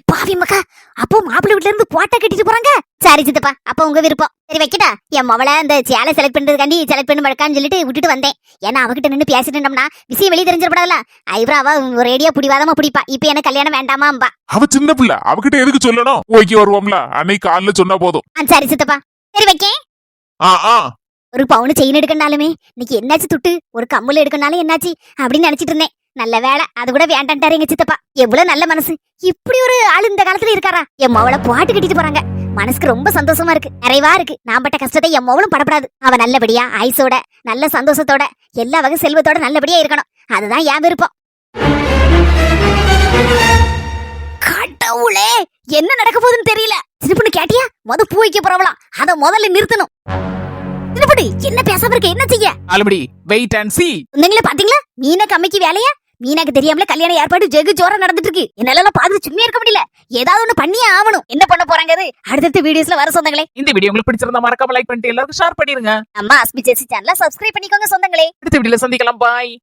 பாவி மக்கா அப்போ மாப்பிள்ளை வீட்டுல இருந்து போட்டா கட்டிட்டு போறாங்க சரி சித்தப்பா அப்ப உங்க விருப்பம் சரி வைக்கட்டா என் மவளை இந்த சேலை செலக்ட் பண்றதுக்காண்டி செலக்ட் பண்ணி மழக்கான்னு சொல்லிட்டு விட்டுட்டு வந்தேன் ஏன்னா அவகிட்ட நின்று பேசிட்டு இருந்தோம்னா விஷயம் வெளியே தெரிஞ்சிடப்படாதுல ஐப்ரா அவ ரேடியா புடிவாதமா பிடிப்பா இப்ப எனக்கு கல்யாணம் வேண்டாமாம்பா அவ சின்ன பிள்ளை அவகிட்ட எதுக்கு சொல்லணும் ஓகே வருவோம்ல அன்னைக்கு காலைல சொன்னா போதும் சரி சித்தப்பா சரி வைக்கேன் ஒரு பவுனு செயின் எடுக்கனாலுமே இன்னைக்கு என்னாச்சு துட்டு ஒரு கம்மல் எடுக்கனாலும் என்னாச்சு அப்படின்னு நினைச்சிட்டு இருந்தேன் நல்ல வேலை அது கூட வேண்டான்ட்டாரு எங்க சித்தப்பா. எவ்வளவு நல்ல மனசு. இப்படி ஒரு ஆளு இந்த காலத்துல இருக்காரா? என் மவளை பாட்டு கட்டிட்டு போறாங்க. மனசுக்கு ரொம்ப சந்தோஷமா இருக்கு, நிறைவா இருக்கு. நான் பட்ட கஷ்டத்தை என் மவளும் படப்படாது. அவ நல்லபடியா ஐசோட நல்ல சந்தோஷத்தோட எல்லா வகை செல்வத்தோட நல்லபடியா இருக்கணும். அதுதான் என் விருப்பம். கடவுளே, என்ன நடக்க போகுதுன்னு தெரியல. சின்ன கேட்டியா? பூ வைக்க போறவளாம். அத முதல்ல நிறுத்தணும். சின்ன என்ன பேசாம இருக்க? என்ன செய்ய? Already wait and see. நீங்களே பாத்தீங்களா மீனா கம்மிக்கு வேலையா? மீனாக்கு தெரியாமல கல்யாண ஏற்பாடு ஜெகு ஜோரா நடந்துட்டு இருக்கு. என்னால பார்த்து சும்மா இருக்க முடியல. ஏதாவது ஒண்ணு பண்ணியே ஆகணும். என்ன பண்ண போறாங்க அது அடுத்த வீடியோஸ்ல வர சொந்தங்களே. இந்த வீடியோ உங்களுக்கு பிடிச்சிருந்தா மறக்காம லைக் பண்ணிட்டு எல்லாருக்கும் ஷேர் பண்ணிருங்க. அம்மா அஸ்மி சேசி சேனலை சப்ஸ்கிரைப் பண்ணிக்கோங்க சொந்தங்களே. அடுத்த வீடியோல சந்திக்கலாம். பாய்.